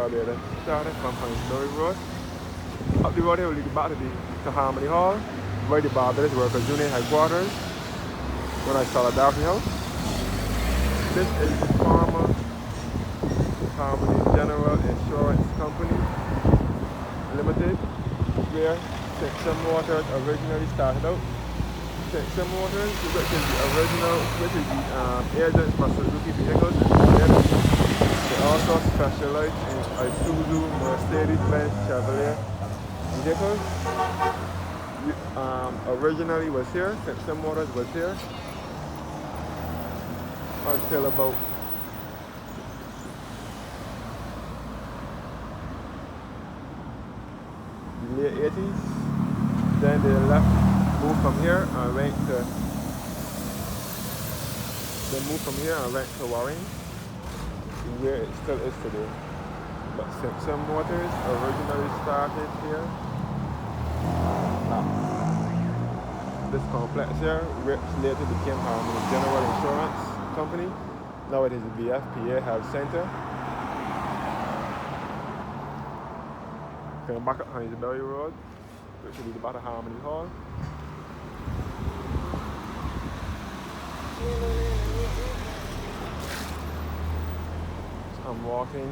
Barbados started from Huntsbury Road. Up the road here, we'll lead you back to Harmony Hall, where the Barbados Workers Union headquarters, when I Solidarity House. This is the former Harmony General Insurance Company Limited, where St. Some Waters originally started out. St. Some Waters, which is the original, which is the agents for Suzuki vehicles. They also specialize in Isuzu, Mercedes-Benz, Chevrolet vehicles. Originally was here, St. Some Waters was here until about the late 80s. Then they moved from here and went to Warren, where it still is today. But St. Some Waters originally started here. This complex here, which later became Harmony General Insurance Company. Now it is the BFPA Health Center. Going back up Huntsbury Road, which will be the back of Harmony Hall. So I'm walking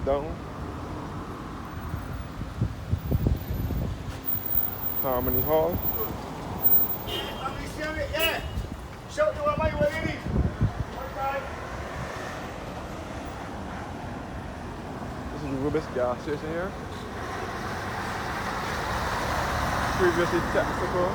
down Harmony Hall. Yeah. Show you what my way it is. This is the Rubis gas station here. Previously Texaco.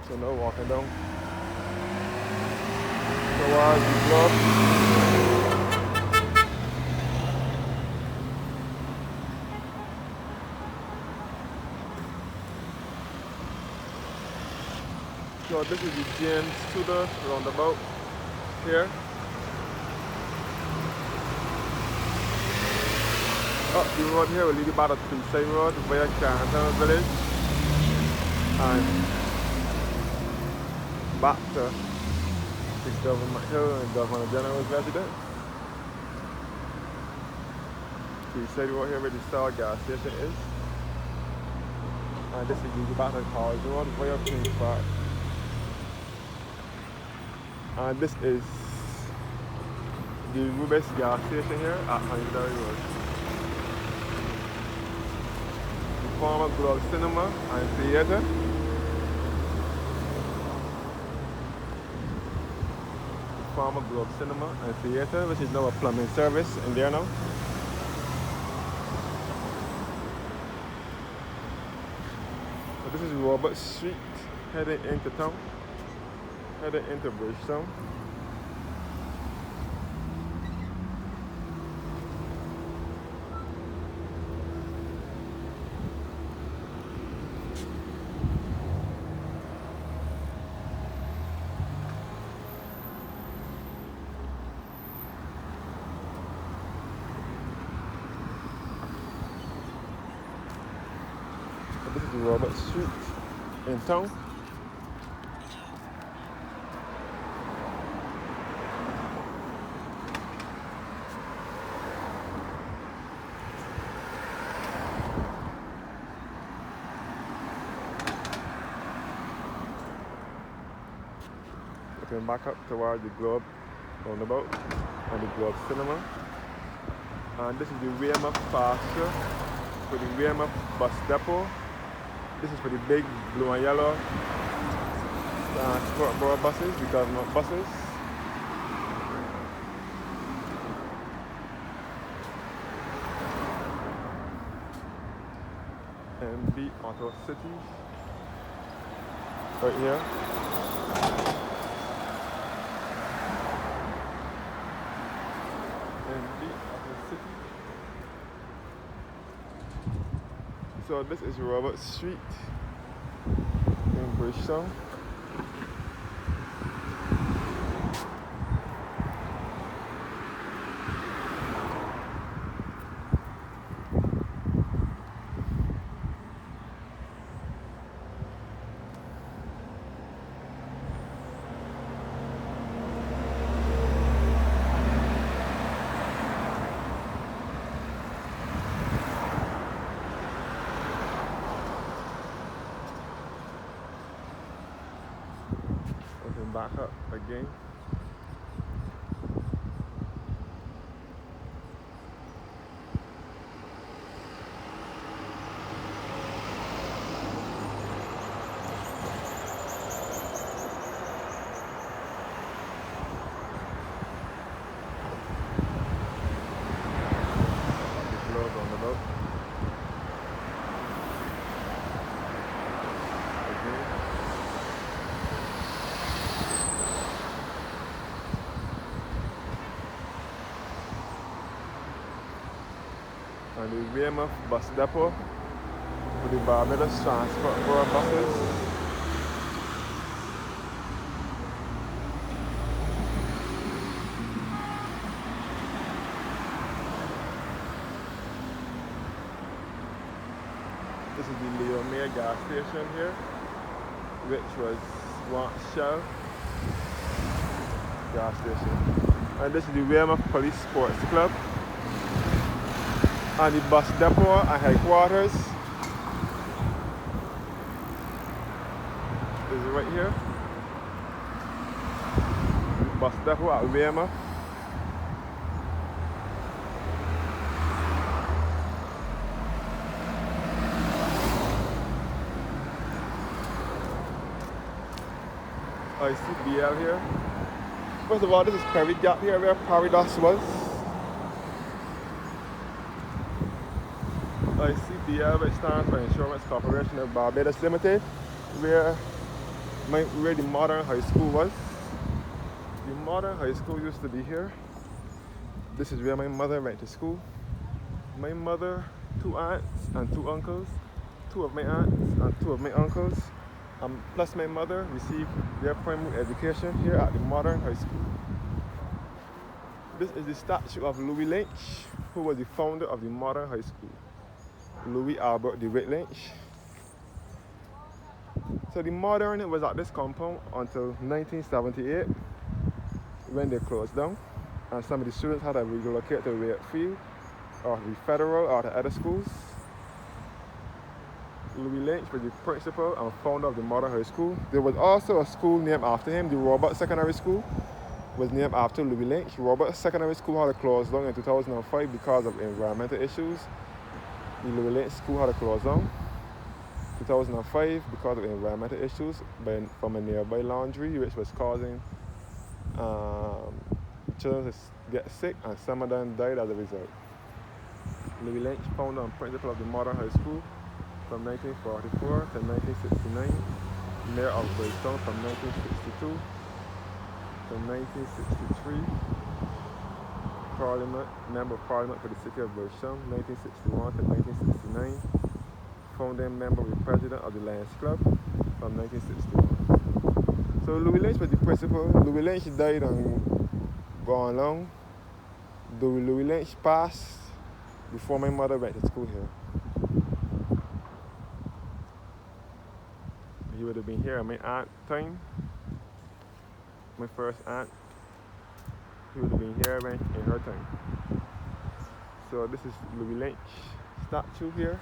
So now walking down towards the club. So this is the James Tudor roundabout here. Up the road here will lead you back to Treeside Road via Carrington Village and back to the Government Hill and Governor General's residence. Treeside Road here where the Star gas station is. And this is the back to College Road via Queen's Park. And this is the Rubis gas station here at Huntsbury Road. The former Globe Cinema and Theatre. The former Globe Cinema and Theatre, which is now a plumbing service in there now. So this is Robert Street heading into town. Heading into Bridgetown. So this is Robert Street in town. Looking back up towards the Globe roundabout and the Globe Cinema. And this is the Weymouth Pasture for the Weymouth bus depot. This is for the big blue and yellow sport board buses, the government buses. MB Auto City right here. So this is Robert Street in Bridgetown. Going back up again. The gloves on the boat. Again. And the Weymouth bus depot for the Barbados transport for our buses. This is the Leo May gas station here, which was once Shell gas station. And this is the Weymouth Police Sports Club. And the bus depot and headquarters is right here. Bus depot at Weymouth. I see BL here. First of all, this is Perry Gap here where Barbados was. I see BL, which stands for Insurance Corporation of Barbados Limited, where the modern high school was. The modern high school used to be here. This is where my mother went to school. My mother, 2 aunts and 2 uncles, 2 of my aunts and 2 of my uncles, plus my mother received their primary education here at the modern high school. This is the statue of Louis Lynch, who was the founder of the modern high school. Louis Albert DeWitt Lynch. So the modern was at this compound until 1978 when they closed down and some of the students had to relocate to Wakefield or the Federal or the other schools. Louis Lynch was the principal and founder of the modern high school. There was also a school named after him. The Robert Secondary School was named after Louis Lynch. Robert Secondary School had to close down in 2005 because of environmental issues. The Louis Lynch School had to close down 2005 because of environmental issues from a nearby laundry, which was causing children to get sick, and some of them died as a result. Louis Lynch, founder and principal of the modern high school from 1944 to 1969, mayor of Bridgetown from 1962 to 1963. Member of Parliament for the City of Bridgetown, 1961 to 1969. Founding member with President of the Lions Club from 1961. So Louis Lynch was the principal. Louis Lynch died and gone along. Louis Lynch passed before my mother went to school here. He would have been here at my aunt's time. My first aunt. He would have been here in her time. So this is Louis Lynch statue here.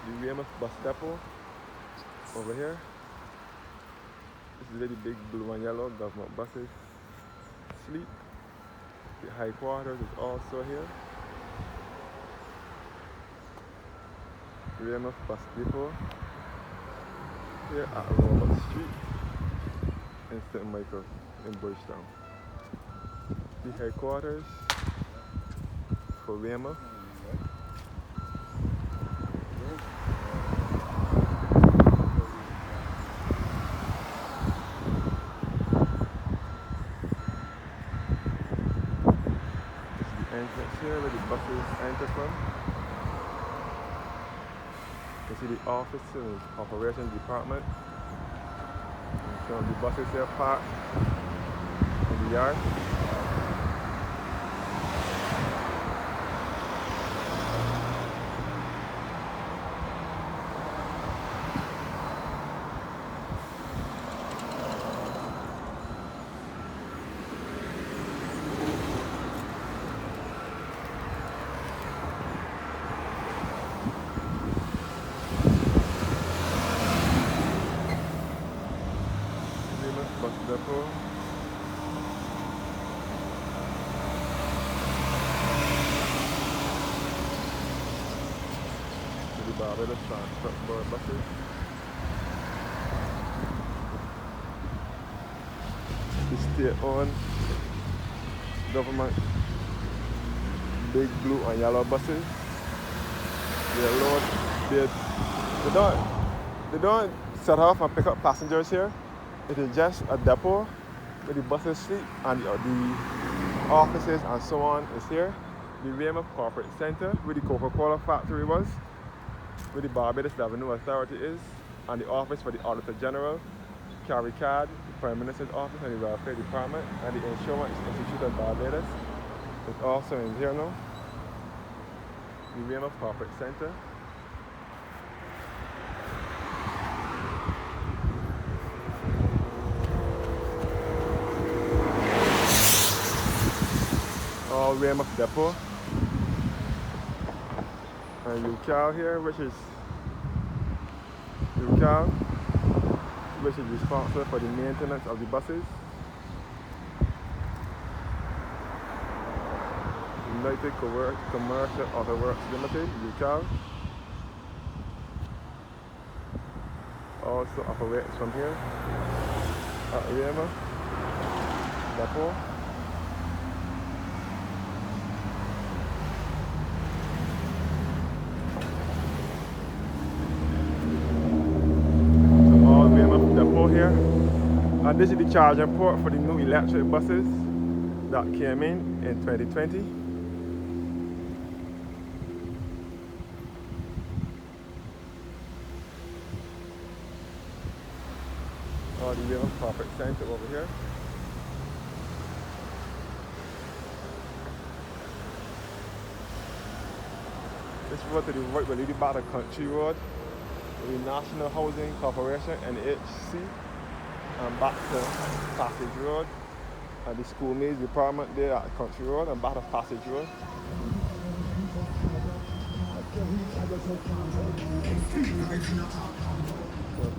The Weymouth bus depot over here. This is where the big blue and yellow government buses sleep. The headquarters is also here. Weymouth bus depot here at Robert Street in St. Michael in Bridgetown. The headquarters for Weymouth. This is the entrance here where the buses enter from. You can see the office and operations department. And some of the buses here parked in the yard. Barbados transport buses. The state-owned government big blue and yellow buses. They don't set off and pick up passengers here. It is just a depot where the buses sleep and the offices and so on is here. The Weymouth Corporate Center where the Coca-Cola factory was, where the Barbados Revenue Authority is, and the office for the Auditor General, Carry Card, the Prime Minister's office and the Welfare Department, and the Insurance Institute of Barbados is also in here now. The Weymouth Corporate Center. All Weymouth Depot. And UCAL here, which is responsible for the maintenance of the buses. United Commercial Auto Works Limited, UCAL, also operates from here at Weymouth Depot. So all Weymouth Depot here, and this is the charging port for the new electric buses that came in 2020. The Weymouth Corporate Center over here. This road to the right will lead you back to Country Road, the National Housing Corporation, NHC, and back to Passage Road, and the Schoolmates Department there at Country Road, and back to Passage Road.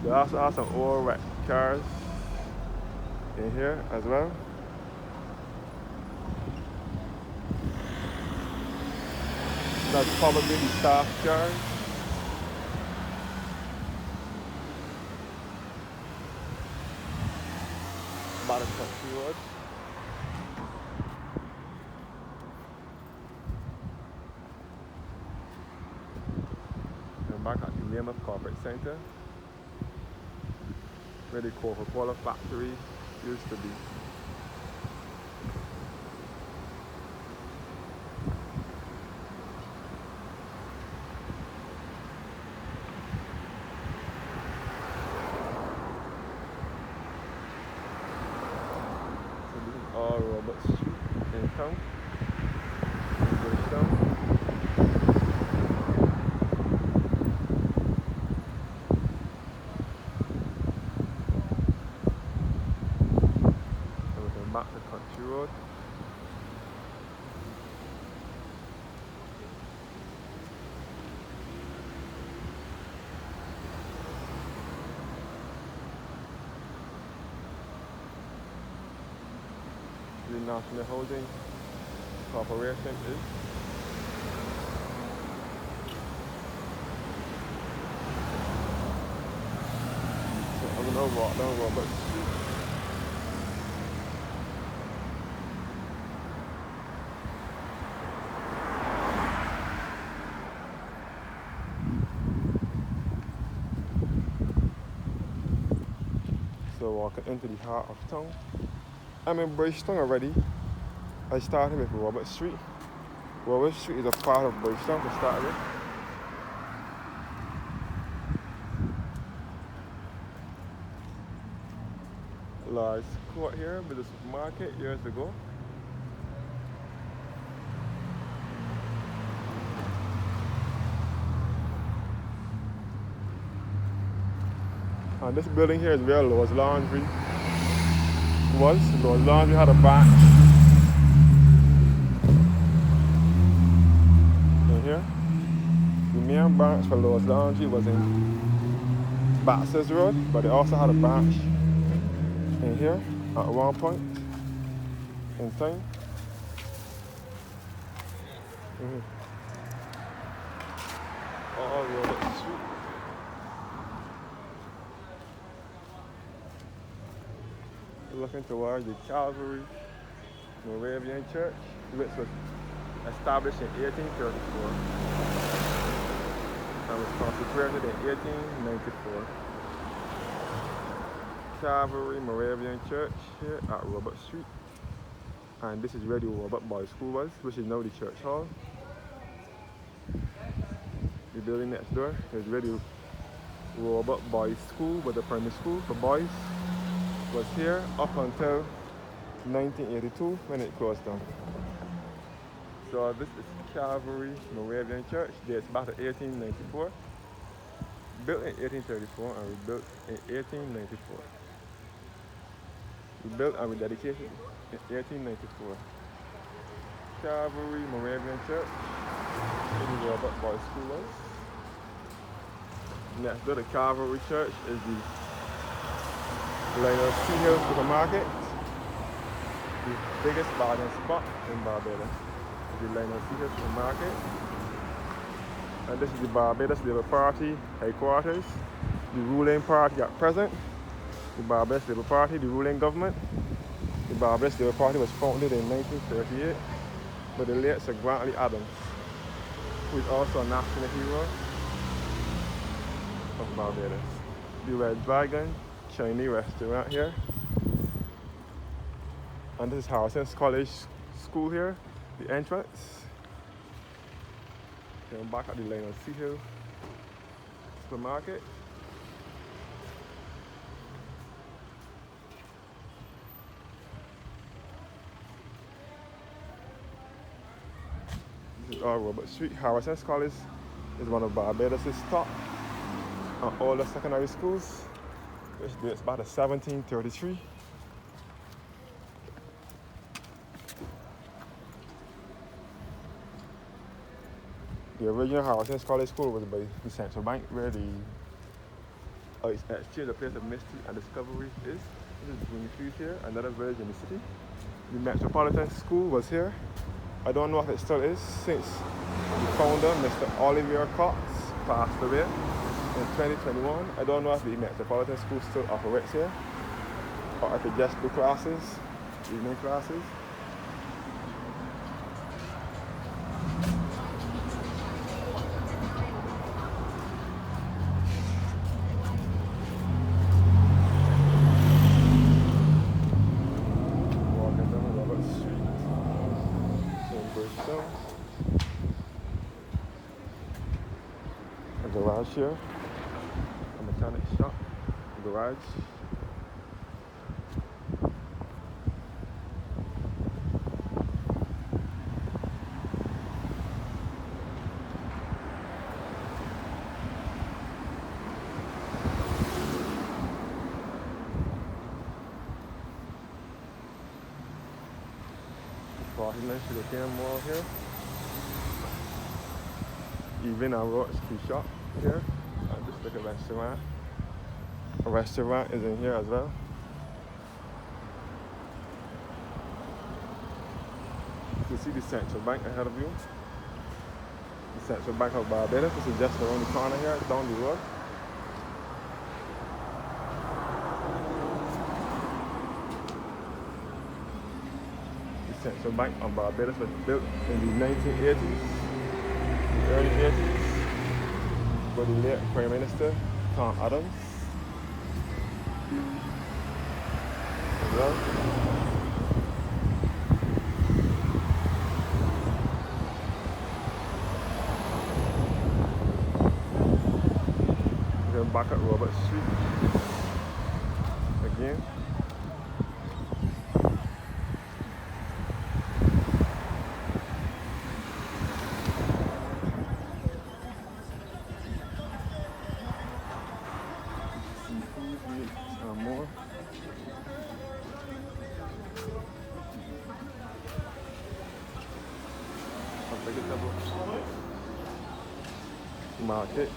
There also are some old wrecked cars in here as well. That's probably the staff cars. About a Country Road. And back at the Weymouth Corporate Center, where the Coca-Cola factory used to be. So this is all Robert Street in town, in Bridgetown. Back to Country Road. The National Housing Corporation is. So I'm gonna walk down Robert Street. So walking into the heart of town. I'm in Bridgetown already. I started with Robert Street. Robert Street is a part of Bridgetown to start with. Large court here with a supermarket years ago. And this building here is where Lowe's Laundry was. Lowe's Laundry had a branch in here. The main branch for Lowe's Laundry was in Baxter's Road, but they also had a branch in here at one point in time. all Robert Street. Looking towards the Calvary Moravian Church, which was established in 1834 and was consecrated in 1894. Calvary Moravian Church here at Robert Street. And this is where the Robert Boys School was, which is now the church hall. The building next door is where the Robert Boys School, but the primary school for boys, was here up until 1982 when it closed down. So this is Calvary Moravian Church. Dates back to 1894. Built in 1834 and rebuilt in 1894. Rebuilt and rededicated in 1894. Calvary Moravian Church in Robert Boys School was. Next door to Calvary Church is the Lionel Sea Hill Supermarket, the biggest bargain spot in Barbados. The Lionel Sea Hill Supermarket. And this is the Barbados Labour Party headquarters, the ruling party at present. The Barbados Labour Party, the ruling government. The Barbados Labour Party was founded in 1938 by the late Sir Grantley Adams, who is also a national hero of Barbados. The Red Dragon Chinese restaurant here. And this is Harrison's College School here, the entrance. Then back at the Lionel Sea Hill Supermarket. This is all Robert Street. Harrison's College is one of Barbados' top and oldest secondary schools, which dates back to 1733. The original Harrison's College School was by the Central Bank, where the exchange, a place of mystery and discovery is. This is Greenfield here, another village in the city. The Metropolitan School was here. I don't know if it still is, since the founder, Mr. Oliver Cox, passed away in 2021. I don't know if the Metropolitan School still operates here, or if it just do classes, evening classes. Walking down Robert Street in Bridgetown. A garage here, a mechanic shop, garage. Walking down to the Cam Mall here. Even our Roach Tea Shop here. And just like a restaurant. A restaurant is in here as well. You see the Central Bank ahead of you. The Central Bank of Barbados. This is just around the corner here, down the road. The Central Bank of Barbados was built in the 1980s, the early 80s, by the late Prime Minister Tom Adams. As well. Then back at Robert Street again. More. Vegetable market.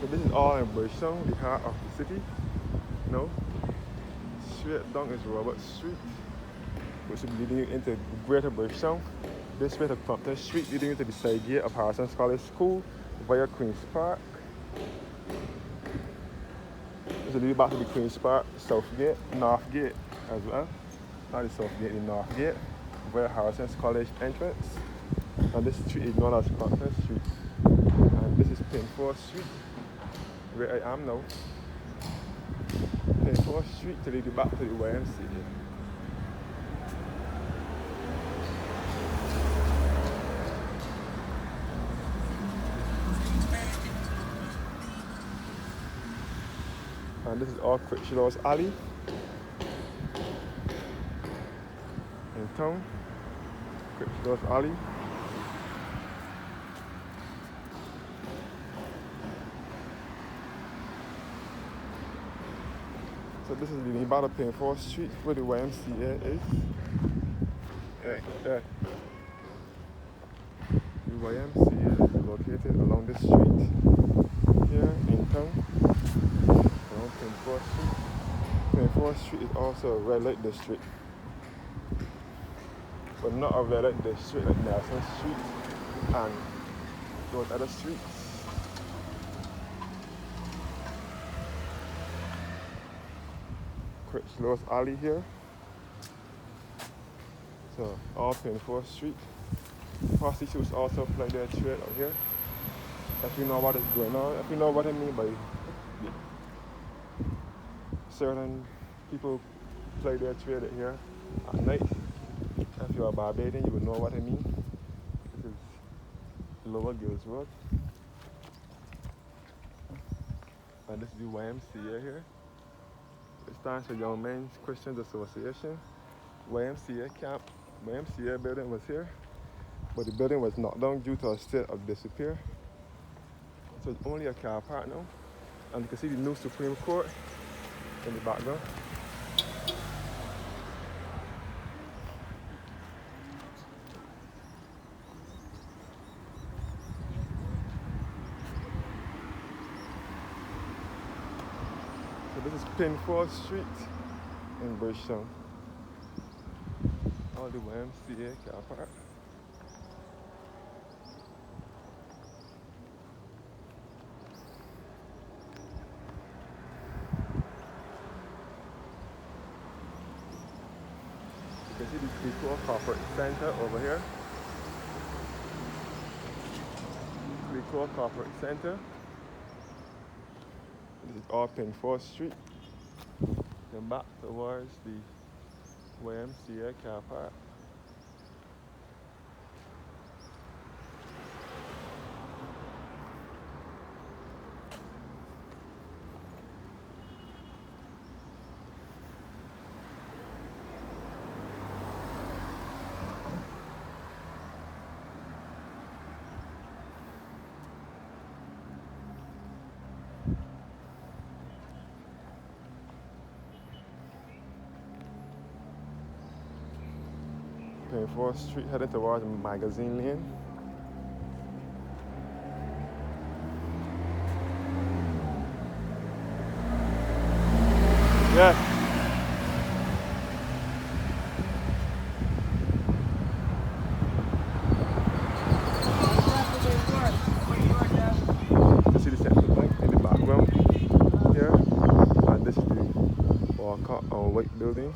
So this is all in Bridgetown, the heart of the city. No, straight down is Robert Street, which is leading you into Greater Bridgetown. This way to Compton Street, leading you to the side gate of Harrison's College School, via Queen's Park. This is lead back to the Queen's Park, South Gate, North Gate as well. Not the South Gate, the North Gate, via Harrison's College entrance. And this street is known as Crockett Street. And this is Pinford Street, where I am now. Pinford Street to lead you back to the YMCA. And this is all Critchlow's Alley in town. Critchlow's Alley. So this is the Nevada Pinford Street where the YMCA is. Yeah. The YMCA is located along this street here in town. Around Pinford Street. Pinford Street is also a red light district, but not a red light district like Nelson Street and those other streets. Critchlow's Alley here. So all Pinford Street. Prostitutes also play their trade out here. If you know what is going on, if you know what I mean by certain people play their trade out here at night. If you're a Barbadian, you will know what I mean. This is Lower Gills Road. And this is the YMCA here. It stands for Young Men's Christians Association. YMCA camp, YMCA building was here, but the building was knocked down due to a state of disrepair. So it's only a car park now. And you can see the new Supreme Court in the background. So this is Pinford Street in Bridgetown. All the YMCA car park. You can see the Clicquot Corporate Center over here. Clicquot Corporate Center. This is all Pinford Street. Then back towards the YMCA car park. Pinford Street heading towards Magazine Lane. Yeah. You see the Central Bank in the background here. And this is the Walcott White building.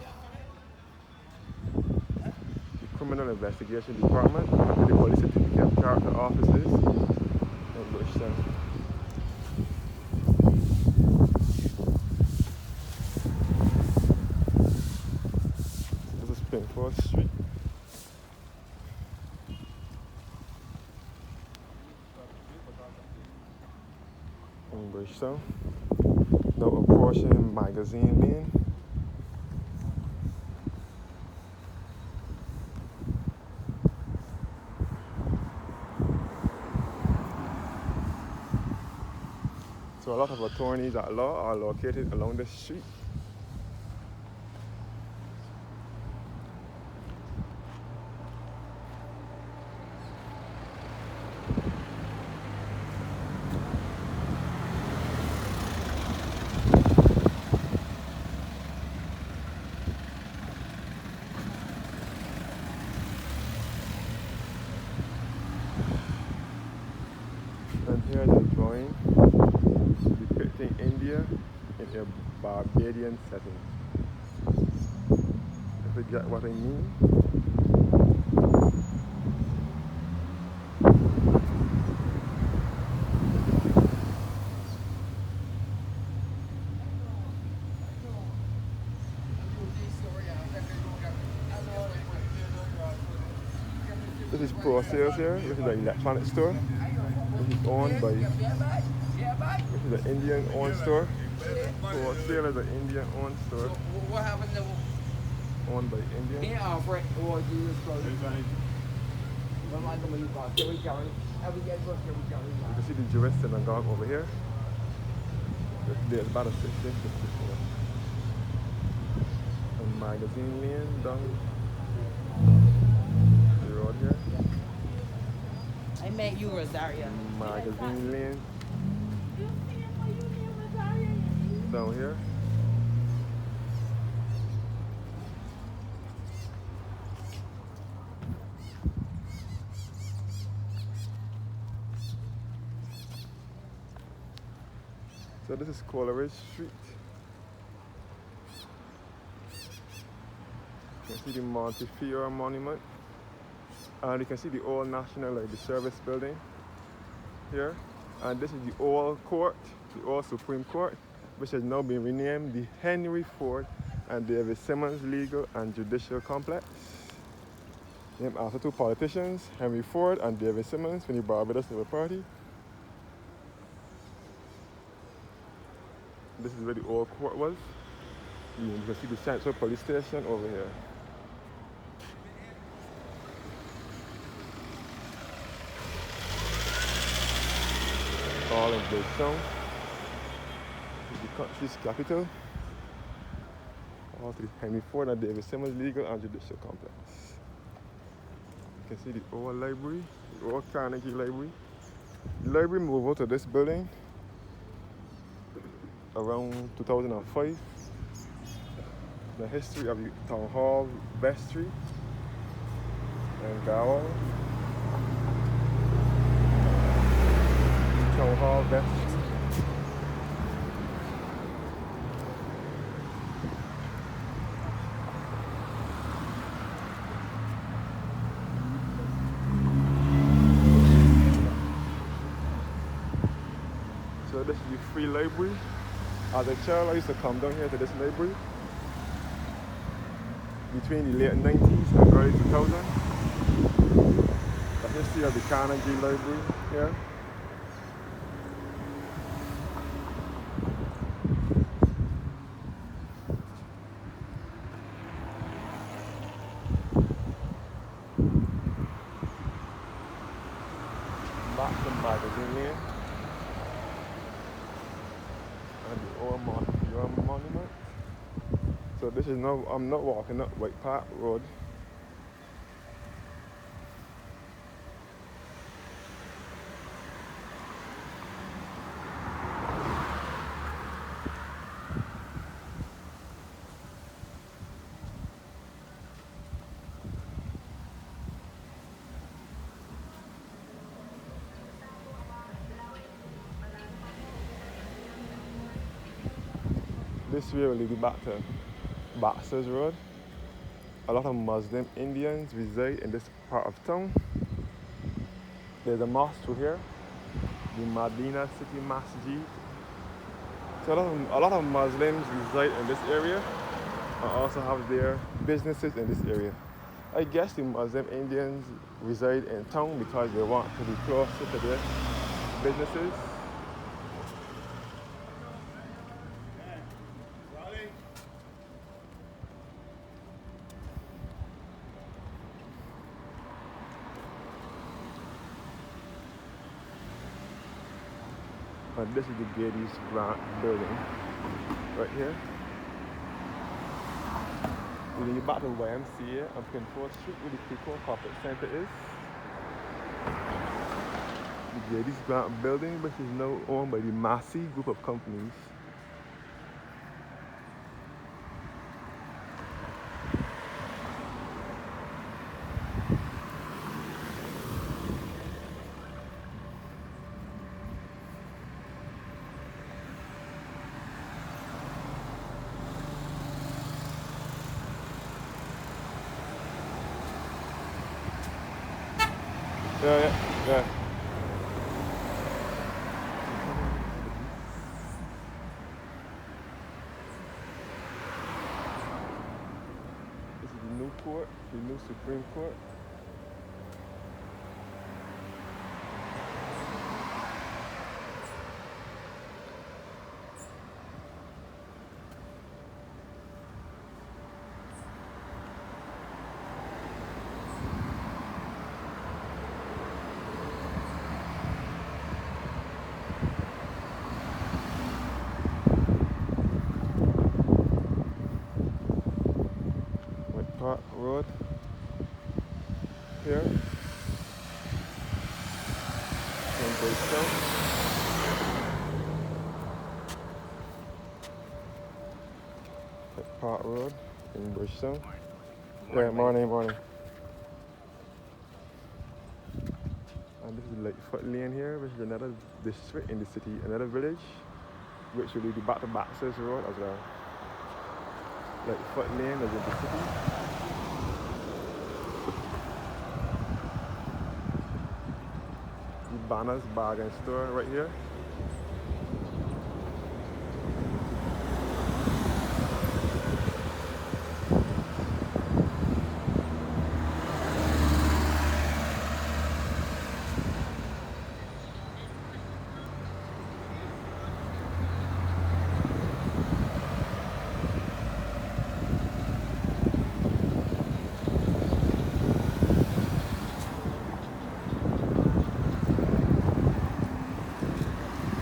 Criminal Investigation Department, the Police Certificate Character Offices in Bridgetown. This is Pinford Street. In Bridgetown. Now approaching Magazine Lane. So a lot of attorneys at law are located along this street. And here drawing depicting India in a Barbadian setting. If you get what I mean. This is Pro Sales here. This is an electronic store. This is owned by, this is an Indian owned store. Pro Sale is an Indian owned store. What happened to Owned by Indian. You can see the Jewish synagogue over here. There's about a 1654. A magazine lane down the road here. I met you, Rosaria. Magazine lane down here. So this is Coleridge Street. You can see the Montefiore Monument. And you can see the old National Library Service building here. And this is the old court, the old Supreme Court, which has now been renamed the Henry Ford and David Simmons Legal and Judicial Complex. Named after two politicians, Henry Ford and David Simmons from the Barbados Labour Party. This is where the old court was. You can see the Central Police Station over here. All in Bridgetown. This is the country's capital. All to the Henry Ford and David Simmons Legal and Judicial Complex. You can see the old library, the old Carnegie Library. The library moved out to this building around 2005. The history of the Town Hall, Vestry, and Gowal. Town Hall, Vestry. So this is the free library. As a child, I used to come down here to this library between the late 90s and early 2000s. The history of the Carnegie Library here. Back to magazine lane. And the old Montefiore Monument. So this is now, I'm not walking up White Park Road. This way will lead you back to Baxter's Road. A lot of Muslim Indians reside in this part of town. There's a mosque through here, the Medina City Masjid. So a lot of Muslims reside in this area and also have their businesses in this area. I guess the Muslim Indians reside in town because they want to be closer to their businesses. And this is the Geddes Grant building right here. When you back to YMCA on Pinford Street where the Pico Corporate Center is. The Geddes Grant building, which is now owned by the Massey group of companies. Yeah. This is the new court, the new Supreme Court. White Park Road here. In Bridgetown. White Park Road in Bridgetown. Yeah, morning. And this is Lightfoot Lane here, which is another district in the city, another village, which will lead you back to Baxter's Road as well. Lightfoot Lane is in the city. The Banners Bargain Store right here.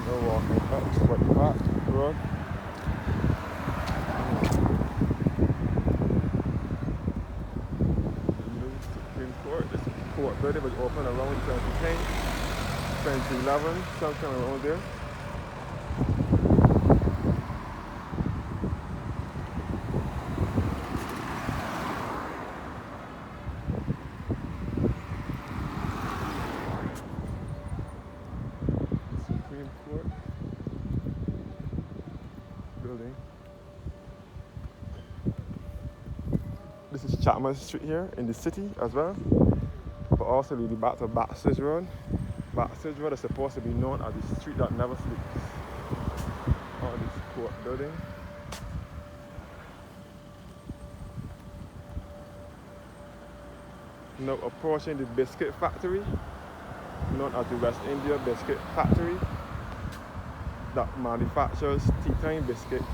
We're walking up White Park Road. The new Supreme Court. This court building was opened around 2010, 2011, sometime around there. Supreme Court building. This is Chapman Street here in the city as well, but also leading back to Baxter's Road. Baxter's Road is supposed to be known as the street that never sleeps. All this court building. Now approaching the biscuit factory, known as the West India Biscuit Factory, that manufactures tea time biscuits,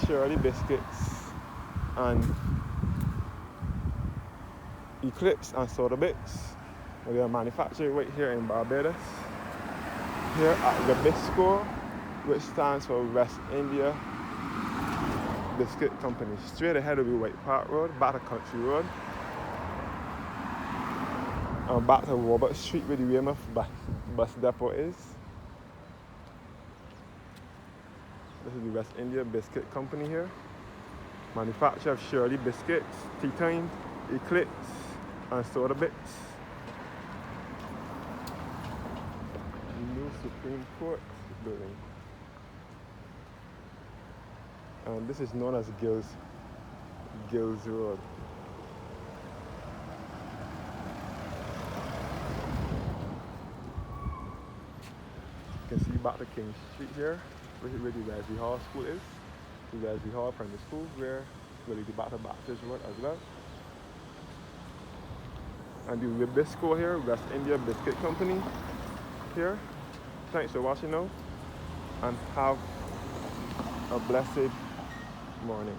Shirley biscuits, and Eclipse and soda bits. They are manufactured right here in Barbados. Here at the Bisco, which stands for West India Biscuit Company. Straight ahead will be White Park Road, back to Country Road, and back to Robert Street where the Weymouth bus depot is. This is the West India Biscuit Company here. Manufacturer of Shirley biscuits, tea time, Eclipse, and soda bits. The new Supreme Court building. And this is known as Gills Road. You can see back to King Street here, where the Wesley Hall School is. The Wesley Hall Primary School, where we'll lead back to Baxter's Road as well. And the Bisco here, West India Biscuit Company here. Thanks for watching now, and have a blessed morning.